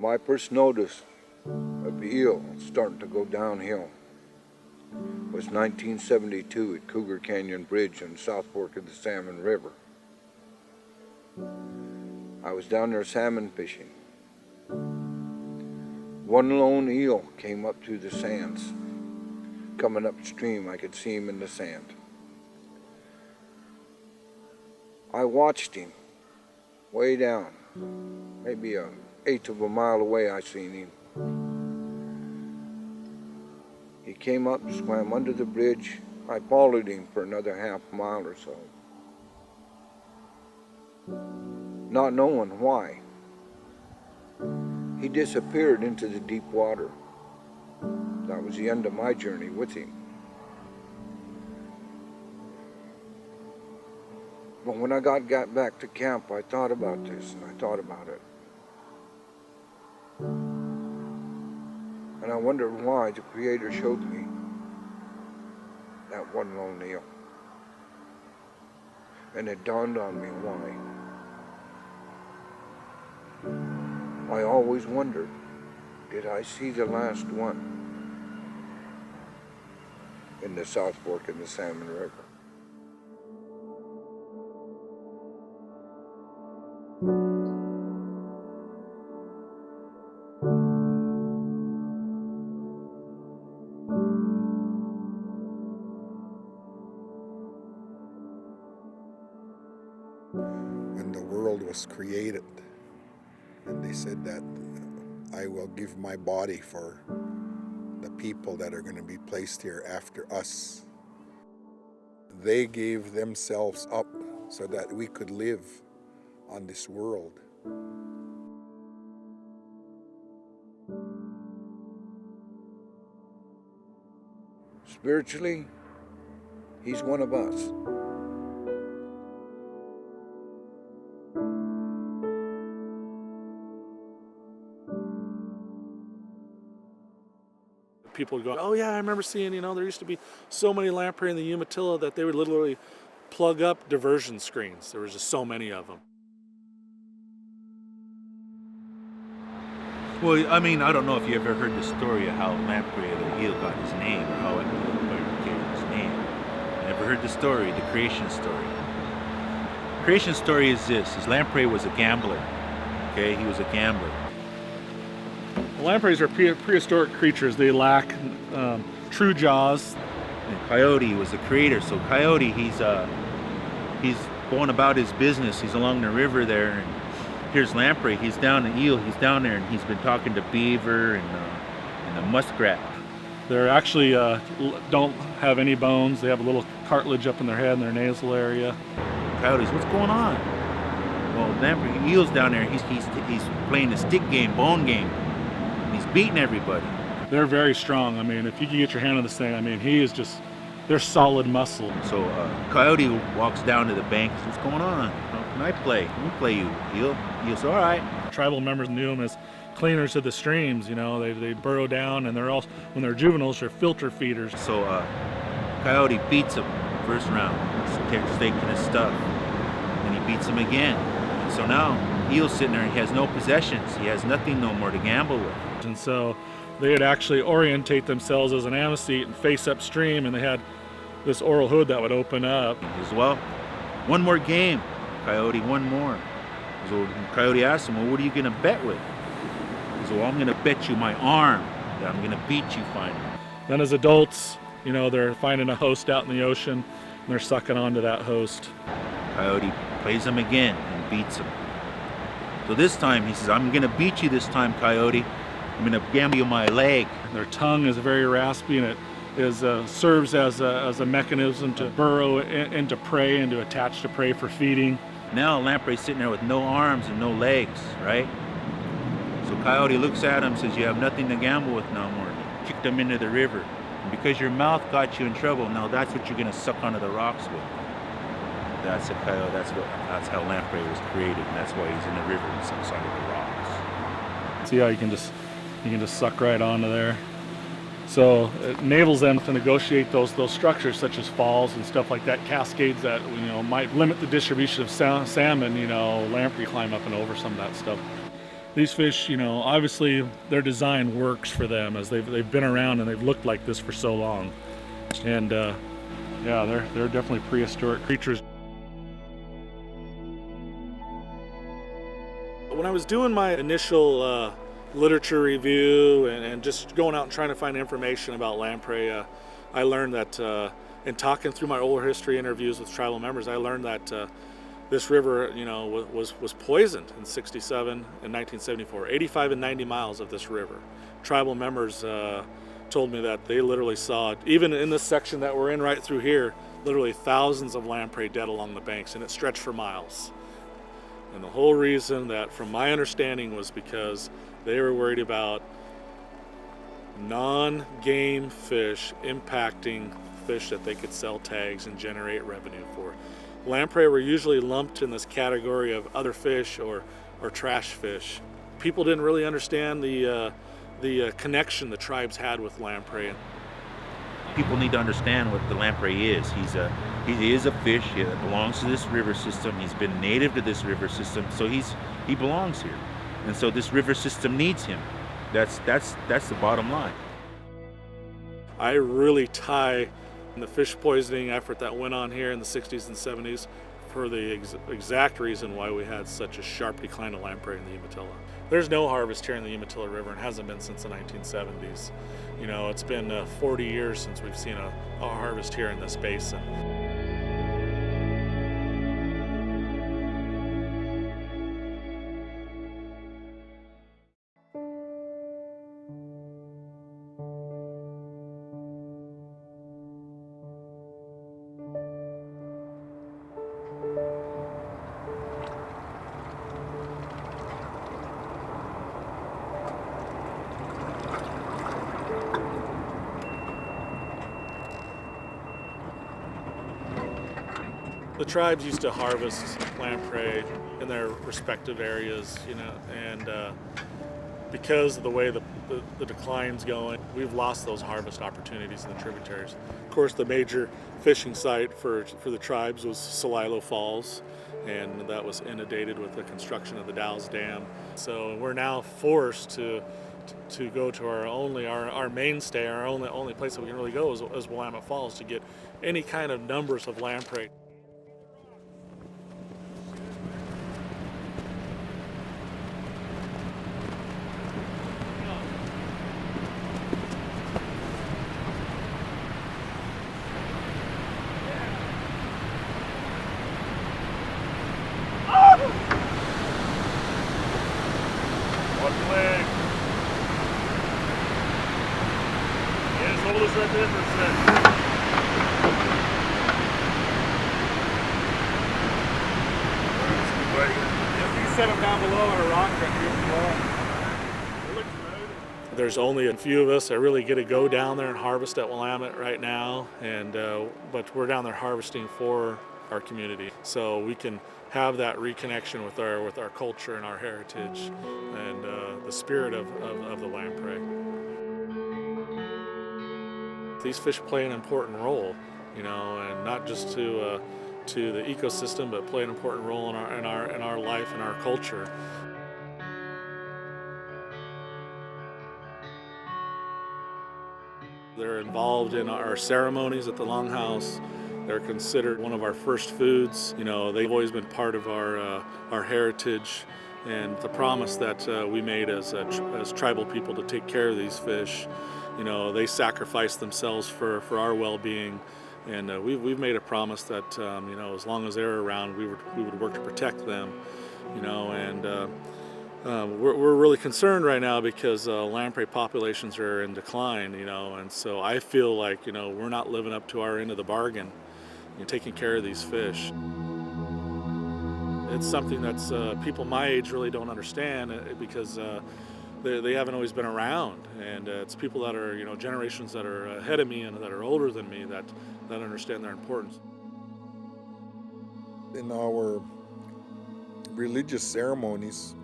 My first notice of eel starting to go downhill was 1972 at Cougar Canyon Bridge in South Fork of the Salmon River. I was down there salmon fishing. One lone eel came up through the sands. Coming upstream, I could see him in the sand. I watched him way down, maybe an eighth of a mile away. I seen him. He came up, swam under the bridge. I followed him for another half mile or so, not knowing why. He disappeared into the deep water. That was the end of my journey with him. But when I got back to camp, I thought about this, and I thought about it. And I wondered why the Creator showed me that one lone eel. And it dawned on me why. I always wondered, did I see the last one in the South Fork of the Salmon River? When the world was created, and they said that I will give my body for the people that are going to be placed here after us. They gave themselves up so that we could live on this world. Spiritually, he's one of us. People would go, oh yeah, I remember seeing, there used to be so many lamprey in the Umatilla that they would literally plug up diversion screens. There was just so many of them. Well, I mean, I don't know if you ever heard the story of how Lamprey the eel got his name, or how it became his name. You ever heard the story, the creation story? Creation story is this, Lamprey was a gambler, okay? He was a gambler. Lampreys are prehistoric creatures. They lack true jaws. And Coyote was the creator. So Coyote, he's going about his business. He's along the river there, and here's Lamprey. He's down in eel. He's down there, and he's been talking to beaver and the muskrat. They're actually don't have any bones. They have a little cartilage up in their head and their nasal area. Coyotes, what's going on? Well, Lamprey, eel's down there. He's playing the stick game, bone game. He's beating everybody. They're very strong. I mean, if you can get your hand on this thing, I mean, they're solid muscle. So Coyote walks down to the bank and says, what's going on? How can I play? Let me play you, eel. Eel says, all right. Tribal members knew them as cleaners of the streams. They burrow down, and they're also, when they're juveniles, they're filter feeders. So Coyote beats him first round, taking his stuff. And he beats him again. And so now Eel's sitting there, he has no possessions. He has nothing no more to gamble with. And so they would actually orientate themselves as an ammoset and face upstream, and they had this oral hood that would open up. He says, well, one more game, Coyote, one more. So Coyote asked him, well, what are you going to bet with? He says, well, I'm going to bet you my arm that I'm going to beat you finally. Then as adults, they're finding a host out in the ocean, and they're sucking onto that host. Coyote plays him again and beats him. So this time, he says, I'm going to beat you this time, Coyote. I'm going to gamble you my leg. Their tongue is very raspy, and it serves as a mechanism to burrow into prey and to attach to prey for feeding. Now Lamprey's sitting there with no arms and no legs, right? So Coyote looks at him and says, you have nothing to gamble with no more. Kicked him into the river. And because your mouth got you in trouble, now that's what you're going to suck onto the rocks with. That's a coyote. That's how Lamprey was created, and that's why he's in the river and sucks onto the rocks. See how you can just suck right onto there. So it enables them to negotiate those structures such as falls and stuff like that, cascades that might limit the distribution of salmon. Lamprey climb up and over some of that stuff. These fish, obviously their design works for them, as they've been around and they've looked like this for so long. And yeah, they're definitely prehistoric creatures. When I was doing my initial literature review and just going out and trying to find information about lamprey, I learned that in talking through my oral history interviews with tribal members, I learned that this river, was poisoned in '67 and 1974. 85 and 90 miles of this river. Tribal members told me that they literally saw, even in this section that we're in right through here, literally thousands of lamprey dead along the banks, and it stretched for miles. And the whole reason, that from my understanding, was because they were worried about non-game fish impacting fish that they could sell tags and generate revenue for. Lamprey were usually lumped in this category of other fish or trash fish. People didn't really understand the connection the tribes had with lamprey. People need to understand what the lamprey is. He is a fish that belongs to this river system. He's been native to this river system, so he belongs here, and so this river system needs him. That's the bottom line. I really tie the fish poisoning effort that went on here in the 60s and 70s for the exact reason why we had such a sharp decline of lamprey in the Umatilla. There's no harvest here in the Umatilla River, and hasn't been since the 1970s. It's been 40 years since we've seen a harvest here in this basin. The tribes used to harvest lamprey in their respective areas, and because of the way the decline's going, we've lost those harvest opportunities in the tributaries. Of course, the major fishing site for the tribes was Celilo Falls, and that was inundated with the construction of the Dalles Dam. So we're now forced to go to our mainstay, our only place that we can really go is Willamette Falls to get any kind of numbers of lamprey. Hold this right there for a second. You set them down below on a rock right here. There's only a few of us that really get to go down there and harvest at Willamette right now, and but we're down there harvesting for our community, so we can have that reconnection with our culture and our heritage and the spirit of the lamprey. These fish play an important role, and not just to the ecosystem, but play an important role in our life and our culture. They're involved in our ceremonies at the Longhouse. They're considered one of our first foods. They've always been part of our heritage, and the promise that we made as tribal people to take care of these fish. They sacrifice themselves for our well-being, and we've made a promise that as long as they're around, we would work to protect them. We're really concerned right now because lamprey populations are in decline. And so I feel like we're not living up to our end of the bargain, taking care of these fish. It's something that's people my age really don't understand because they haven't always been around, and it's people that are generations that are ahead of me and that are older than me that understand their importance. In our religious ceremonies,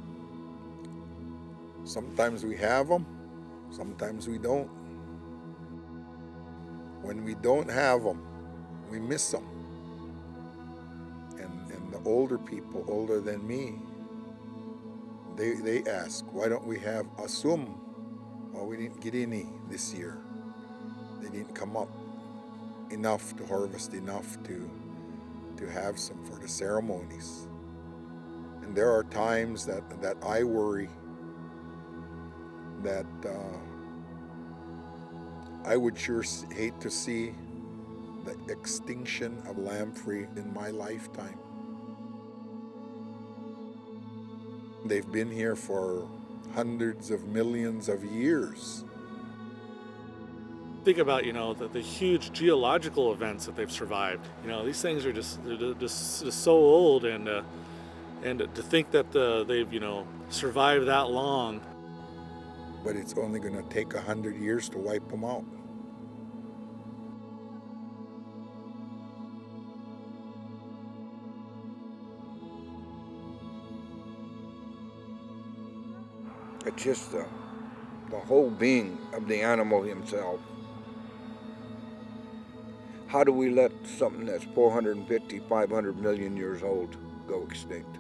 sometimes we have them, sometimes we don't. When we don't have them, we miss them. And the older people, older than me, they ask, why don't we have asum? Well, we didn't get any this year. They didn't come up enough to harvest enough to have some for the ceremonies. And there are times that I worry that I would sure hate to see the extinction of lamprey in my lifetime. They've been here for hundreds of millions of years. Think about, the huge geological events that they've survived. These things are they're just so old, and to think that they've, survived that long. But it's only going to take 100 years to wipe them out. It's just the whole being of the animal himself. How do we let something that's 450, 500 million years old go extinct?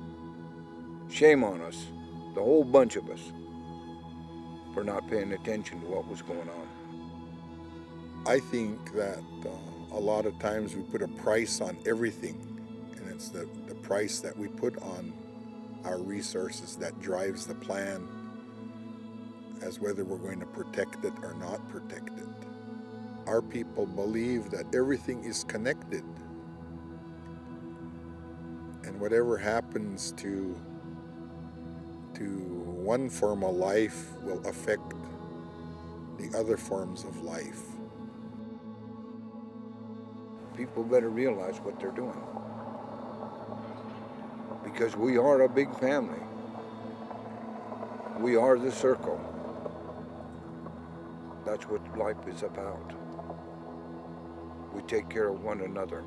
Shame on us, the whole bunch of us, for not paying attention to what was going on. I think that a lot of times we put a price on everything, and it's the price that we put on our resources that drives the plan as whether we're going to protect it or not protect it. Our people believe that everything is connected, and whatever happens to one form of life will affect the other forms of life. People better realize what they're doing, because we are a big family. We are the circle. That's what life is about. We take care of one another.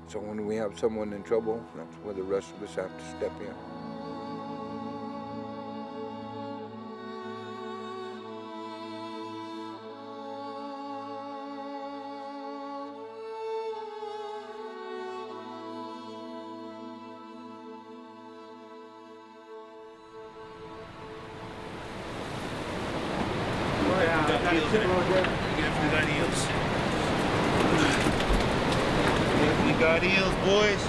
So when we have someone in trouble, that's where the rest of us have to step in. We got eels, boys.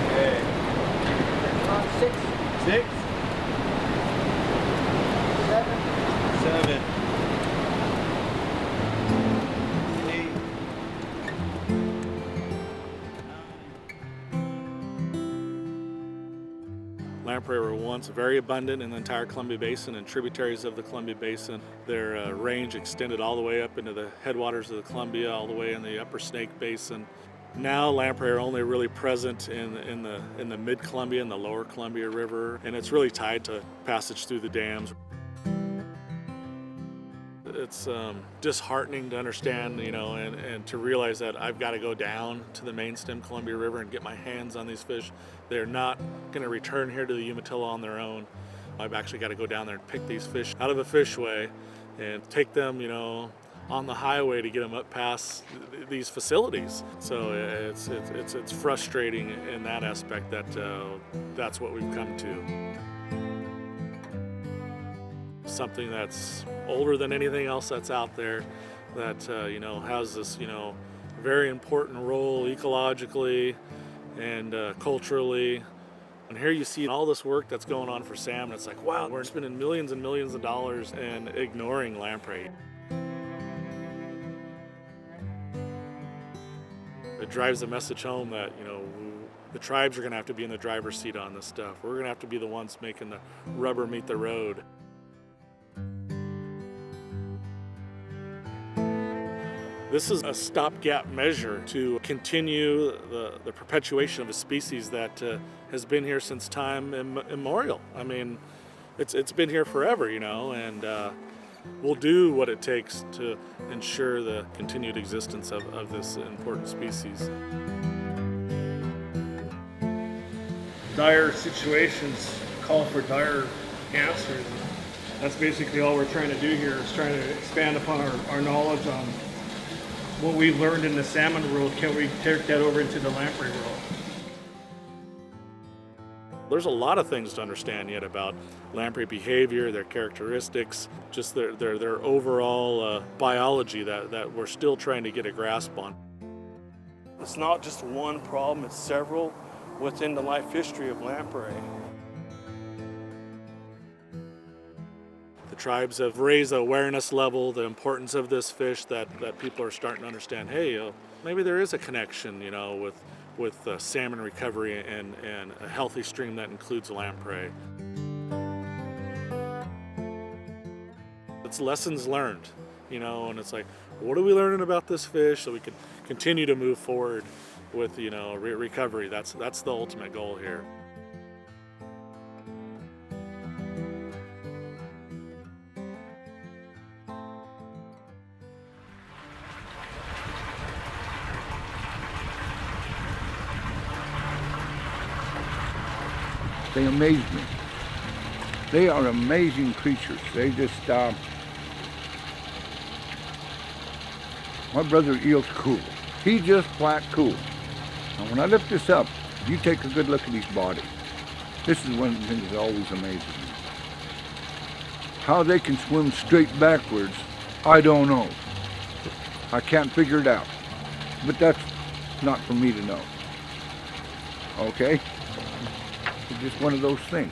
Okay. 6, 6, 7, 7, 8. Lamprey were once very abundant in the entire Columbia Basin and tributaries of the Columbia Basin. Their range extended all the way up into the headwaters of the Columbia, all the way in the upper Snake Basin. Now lamprey are only really present in the mid-Columbia and the lower Columbia River, and it's really tied to passage through the dams. It's disheartening to understand, and to realize that I've got to go down to the main stem Columbia River and get my hands on these fish. They're not going to return here to the Umatilla on their own. I've actually got to go down there and pick these fish out of a fishway and take them, on the highway to get them up past these facilities. So it's frustrating in that aspect that that's what we've come to. Something that's older than anything else that's out there, that has this very important role ecologically and culturally. And here you see all this work that's going on for salmon. It's like, wow, we're spending millions and millions of dollars and ignoring lamprey. It drives the message home that the tribes are going to have to be in the driver's seat on this stuff. We're going to have to be the ones making the rubber meet the road. This is a stopgap measure to continue the perpetuation of a species that has been here since time immemorial. I mean, it's been here forever, and we'll do what it takes to ensure the continued existence of this important species. Dire situations call for dire answers. That's basically all we're trying to do here, is trying to expand upon our knowledge on what we learned in the salmon world, can we take that over into the lamprey world? There's a lot of things to understand yet about lamprey behavior, their characteristics, just their overall biology that we're still trying to get a grasp on. It's not just one problem, it's several within the life history of lamprey. The tribes have raised the awareness level, the importance of this fish, that people are starting to understand, hey, maybe there is a connection, with salmon recovery and a healthy stream that includes lamprey. It's lessons learned, and it's like, what are we learning about this fish so we can continue to move forward with, recovery. That's the ultimate goal here. They amaze me. They are amazing creatures. They just, my brother eel's cool. He just flat cool. Now when I lift this up, you take a good look at his body. This is one of the things that always amazes me. How they can swim straight backwards, I don't know. I can't figure it out. But that's not for me to know. Okay? It's just one of those things.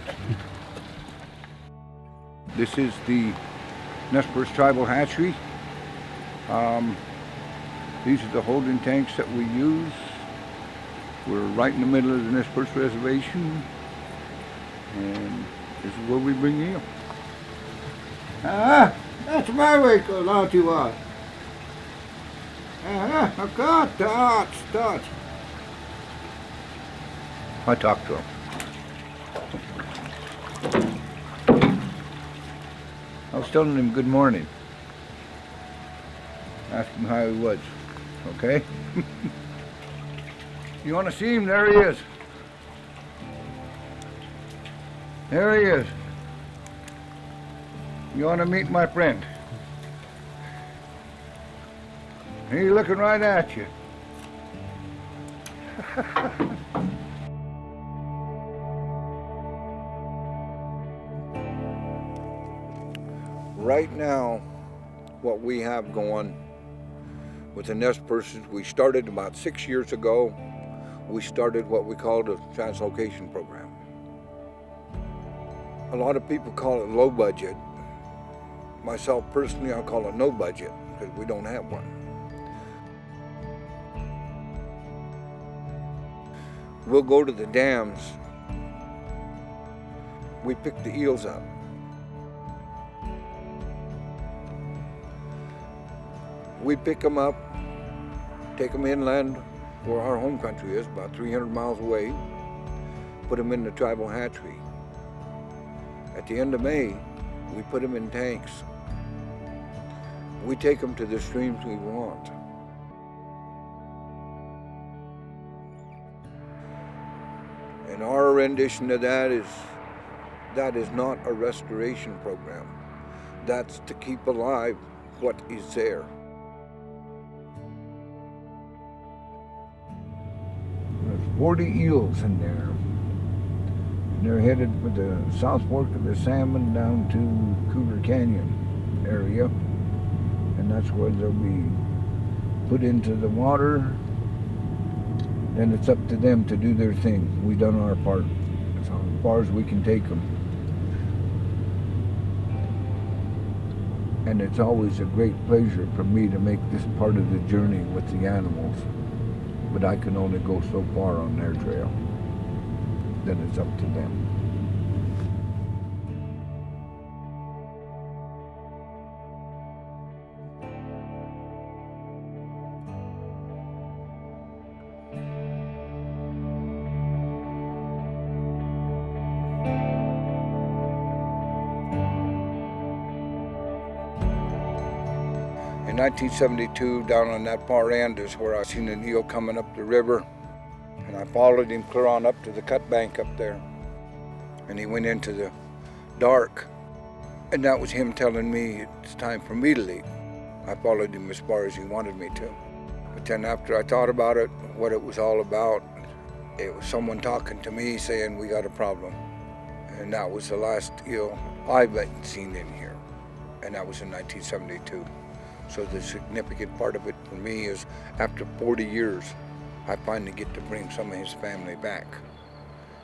This is the Nez Perce Tribal Hatchery. These are the holding tanks that we use. We're right in the middle of the Nez Perce Reservation, and this is where we bring eel. That's my way, out you are. I got that. I talked to him. I was telling him good morning. Asked him how he was. Okay? You want to see him? There he is. There he is. You want to meet my friend? He's looking right at you. Right now, what we have going with the Nez Perce, we started about 6 years ago. We started what we call the Translocation program. A lot of people call it low budget. Myself personally, I call it no budget because we don't have one. We'll go to the dams. We pick the eels up. We pick them up, take them inland where our home country is, about 300 miles away, put them in the tribal hatchery. At the end of May, we put them in tanks. We take them to the streams we want. And our rendition of that is not a restoration program. That's to keep alive what is there. There's 40 eels in there. And they're headed for the South Fork of the Salmon down to Cougar Canyon area. And that's where they'll be put into the water. Then it's up to them to do their thing. We've done our part. That's as far as we can take them. And it's always a great pleasure for me to make this part of the journey with the animals. But I can only go so far on their trail. Then it's up to them. In 1972, down on that far end is where I seen an eel coming up the river, and I followed him clear on up to the cut bank up there, and he went into the dark, and that was him telling me it's time for me to leave. I followed him as far as he wanted me to. But then after I thought about it, what it was all about, it was someone talking to me saying, we got a problem. And that was the last eel I've seen in here. And that was in 1972. So the significant part of it for me is after 40 years, I finally get to bring some of his family back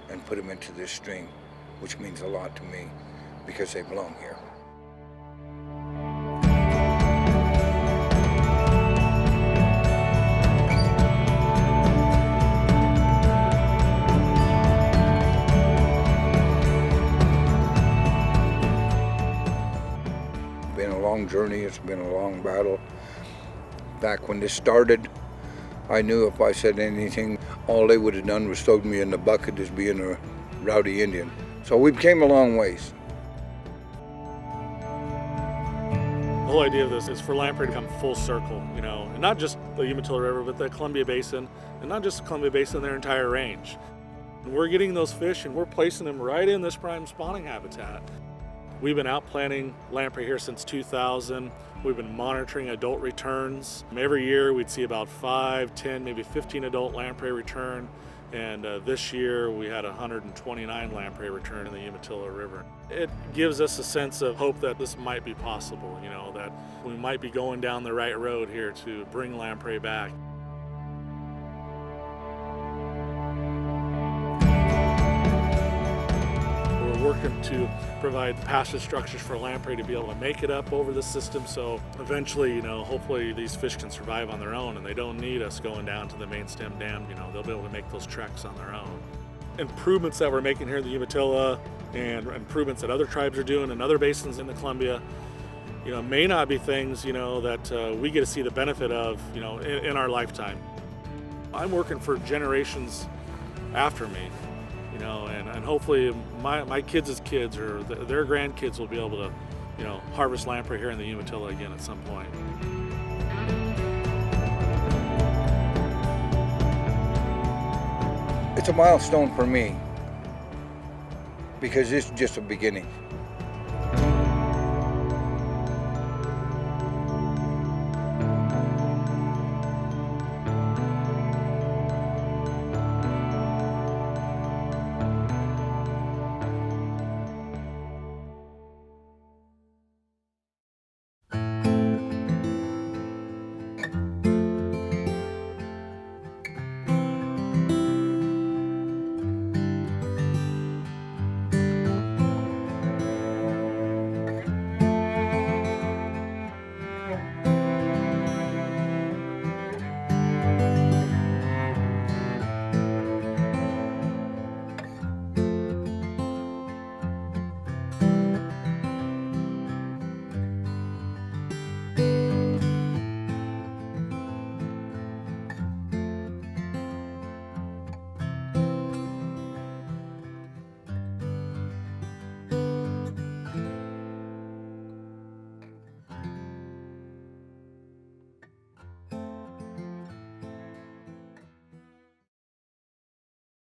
and put them into this stream, which means a lot to me because they belong here. It's been a long journey, it's been a long battle. Back when this started, I knew if I said anything, all they would have done was throw me in the bucket as being a rowdy Indian. So we came a long ways. The whole idea of this is for lamprey to come full circle, you know, and not just the Umatilla River, but the Columbia Basin, and not just the Columbia Basin, their entire range. And we're getting those fish and we're placing them right in this prime spawning habitat. We've been out planting lamprey here since 2000. We've been monitoring adult returns. Every year we'd see about 5, 10, maybe 15 adult lamprey return. And this year we had 129 lamprey return in the Umatilla River. It gives us a sense of hope that this might be possible, you know, that we might be going down the right road here to bring lamprey back. We're working to provide passage structures for lamprey to be able to make it up over the system, so eventually, you know, hopefully these fish can survive on their own and they don't need us going down to the main stem dam. You know, they'll be able to make those treks on their own. Improvements that we're making here in the Umatilla and improvements that other tribes are doing in other basins in the Columbia, you know, may not be things, you know, that we get to see the benefit of, you know, in our lifetime. I'm working for generations after me. You know, and hopefully my kids' kids or their grandkids will be able to, you know, harvest lamprey here in the Umatilla again at some point. It's a milestone for me because it's just a beginning.